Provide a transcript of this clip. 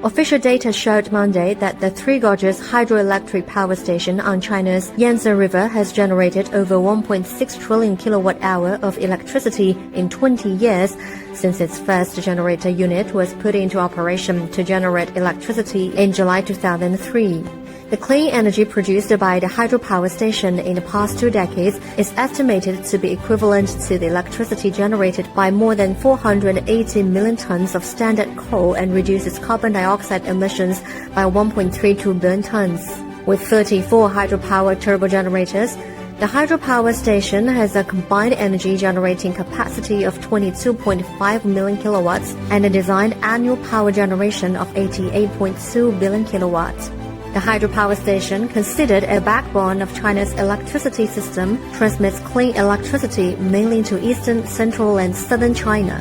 Official data showed Monday that the three Gorges hydroelectric power station on China's Yangtze River has generated over 1.6 trillion kilowatt-hour of electricity in 20 years since its first generator unit was put into operation to generate electricity in July 2003. The clean energy produced by the hydropower station in the past 2 decades is estimated to be equivalent to the electricity generated by more than 480 million tons of standard coal and reduces carbon dioxide emissions by 1.32 billion tons. With 34 hydropower turbogenerators, the hydropower station has a combined energy generating capacity of 22.5 million kilowatts and a designed annual power generation of 88.2 billion kilowatts. The hydropower station, considered a backbone of China's electricity system, transmits clean electricity mainly to eastern, central, and southern China.